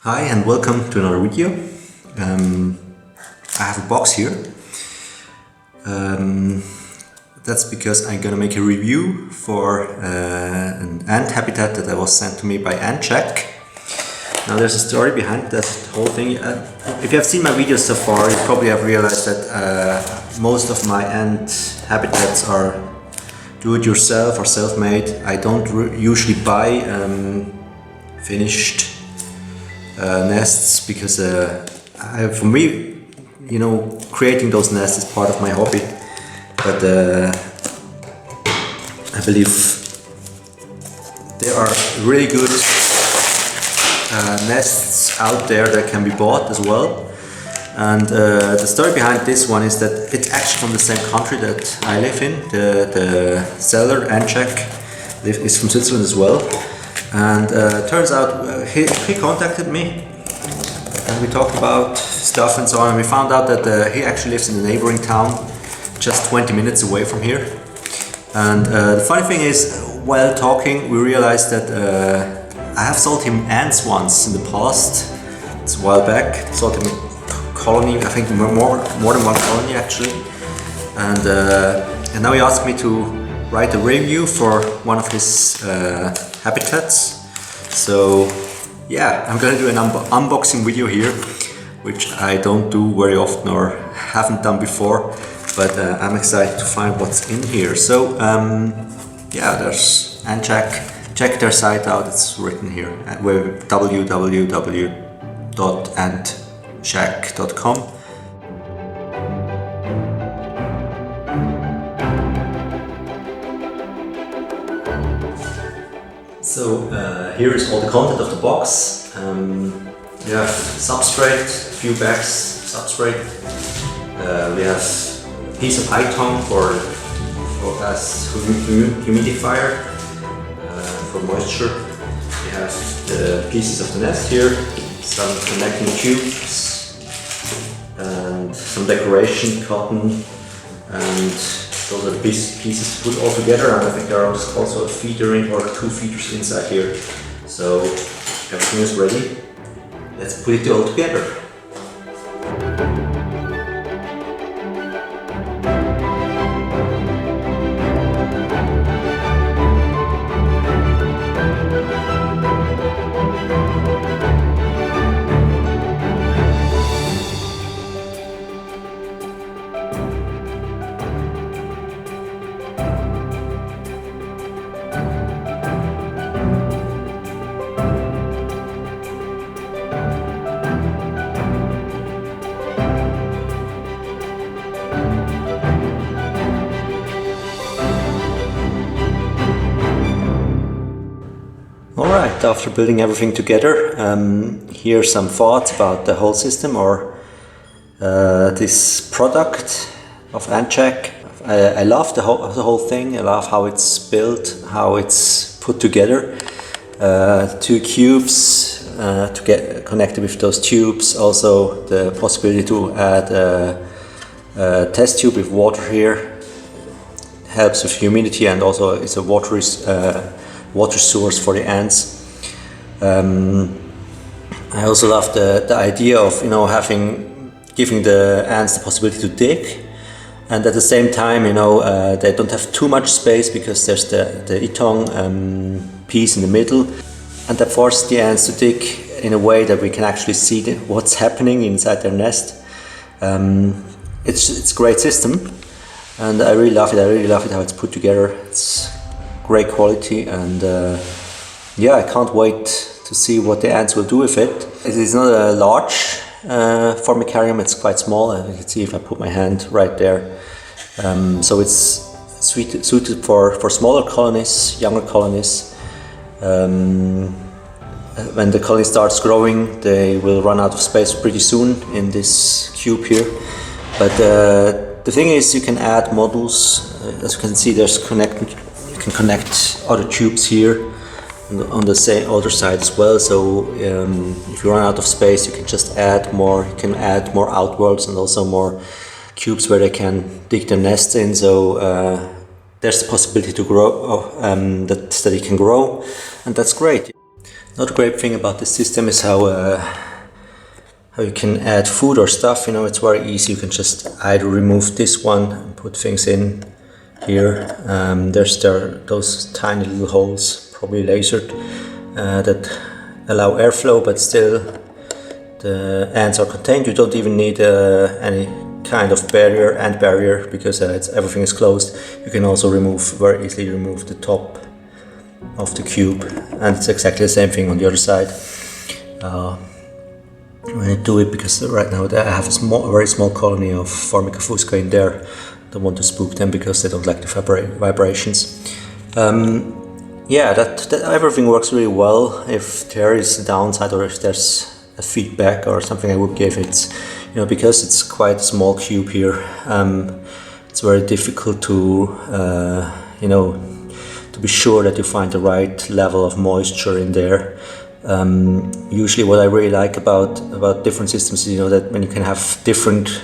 Hi and welcome to another video. I have a box here. That's because I'm gonna make a review for an ant habitat that was sent to me by AntVlog. Now there's a story behind that whole thing. If you have seen my videos so far, you probably have realized that most of my ant habitats are do-it-yourself or self-made. I don't usually buy finished nests because for me, creating those nests is part of my hobby. But I believe there are really good nests out there that can be bought as well. And the story behind this one is that it's actually from the same country that I live in. The seller, AntVlog, is from Switzerland as well. And turns out he contacted me and we talked about stuff and so on, and we found out that he actually lives in a neighboring town just 20 minutes away from here. And the funny thing is, while talking we realized that I have sold him ants once in the past. It's a while back. Sold him a colony, I think more than one colony actually. And now he asked me to write a review for one of his habitats. So yeah, I'm gonna do an unboxing video here, which I don't do very often or haven't done before, but I'm excited to find what's in here. So yeah, there's AntVlog. Check their site out, it's written here at www.antvlog.com. So here is all the content of the box. We have substrate, a few bags substrate. We have a piece of high tongue as humidifier for moisture. We have the pieces of the nest here, some connecting tubes, and some decoration cotton, and those are the pieces to put all together. And I think there are also a feeder or two feeders inside here. So everything is ready. Let's put it all together. Alright, after building everything together, here are some thoughts about the whole system or this product of AntVlog. I love the whole thing. I love how it's built, how it's put together. Two cubes to get connected with those tubes. Also the possibility to add a test tube with water here. Helps with humidity, and also it's a water source for the ants. I also love the idea of giving the ants the possibility to dig, and at the same time they don't have too much space because there's the itong piece in the middle, and that forces the ants to dig in a way that we can actually see what's happening inside their nest. It's a great system, and I really love it. I really love it how it's put together. It's great quality, and yeah, I can't wait to see what the ants will do with it. It is not a large formicarium, it's quite small. You can see if I put my hand right there. So it's suited for smaller colonies, younger colonies. When the colony starts growing, they will run out of space pretty soon in this cube here. But the thing is, you can add modules. As you can see, you can connect other tubes here on the same other side as well. So if you run out of space, you can just add more. You can add more outworlds and also more cubes where they can dig their nests in. So there's the possibility to grow that it can grow, and that's great. Another great thing about this system is how you can add food or stuff. You know, it's very easy. You can just either remove this one and put things in here. There those tiny little holes, probably lasered, that allow airflow, but still the ants are contained. You don't even need any kind of ant barrier, because everything is closed. You can also very easily remove the top of the cube, and it's exactly the same thing on the other side. When I do it, because right now I have a very small colony of Formica fusca in there. Don't want to spook them because they don't like the vibrations. Yeah, that everything works really well. If there is a downside or if there's a feedback or something I would give, it's, you know, because it's quite a small cube here, it's very difficult to you know, to be sure that you find the right level of moisture in there. Usually what I really like about different systems is, you know, that when you can have different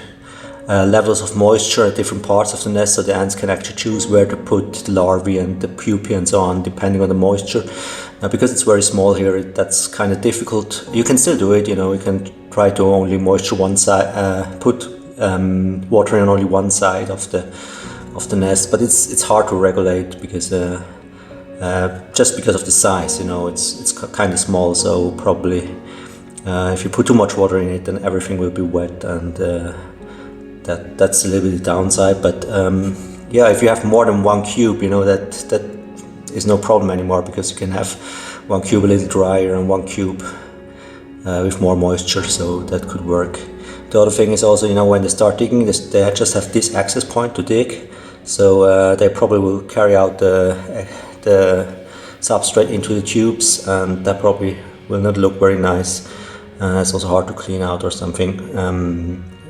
levels of moisture at different parts of the nest, so the ants can actually choose where to put the larvae and the pupae and so on, depending on the moisture. Now, because it's very small here, that's kind of difficult. You can still do it, you know, you can try to only moisture one side, put water in only one side of the nest, but it's hard to regulate because just because of the size, you know, it's kind of small. So probably if you put too much water in it, then everything will be wet, and that's a little bit the downside. But yeah, if you have more than one cube, you know, that is no problem anymore, because you can have one cube a little drier and one cube with more moisture, so that could work. The other thing is also, you know, when they start digging, they just have this access point to dig, so they probably will carry out the substrate into the tubes, and that probably will not look very nice. It's also hard to clean out or something.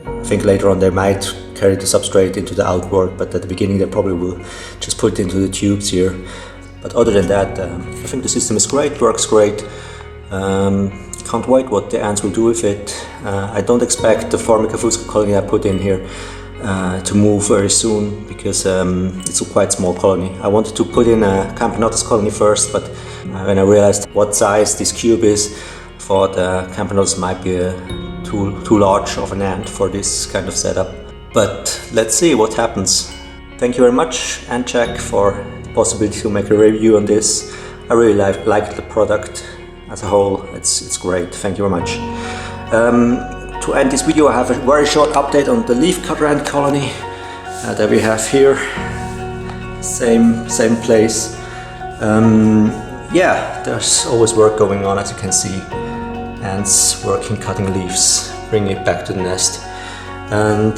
I think later on they might carry the substrate into the outward, but at the beginning they probably will just put it into the tubes here. But other than that, I think the system is great, works great. Can't wait what the ants will do with it. I don't expect the Formica fusca colony I put in here to move very soon, because it's a quite small colony. I wanted to put in a Camponotus colony first, but when I realized what size this cube is, I thought Camponotus might be too large of an ant for this kind of setup. But let's see what happens. Thank you very much, AntCheck, for the possibility to make a review on this. I really like the product as a whole. It's great. Thank you very much. To end this video, I have a very short update on the leafcutter ant colony that we have here. Same place. Yeah, there's always work going on, as you can see. Ants working, cutting leaves, bringing it back to the nest. And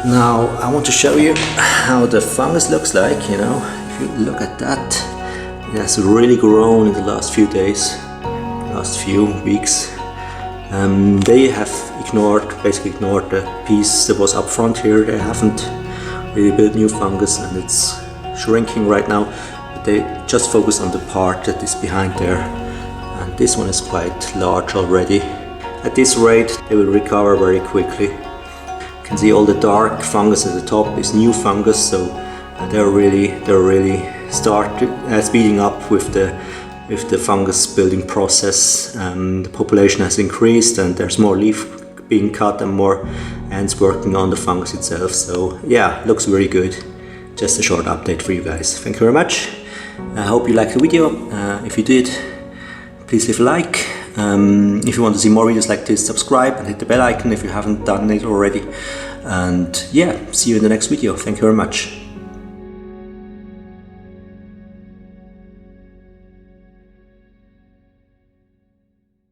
now I want to show you how the fungus looks like. You know, if you look at that, it has really grown in the last few days, last few weeks. They have basically ignored the piece that was up front here. They haven't really built new fungus, and it's shrinking right now, but they just focus on the part that is behind there, and this one is quite large already. At this rate they will recover very quickly. You can see all the dark fungus at the top is new fungus, so they're really speeding up with the fungus building process. The population has increased, and there's more leaf being cut and more ants working on the fungus itself. So yeah, looks very good. Just a short update for you guys. Thank you very much. I hope you liked the video. If you did, please leave a like. If you want to see more videos like this, subscribe and hit the bell icon if you haven't done it already. And yeah, see you in the next video. Thank you very much.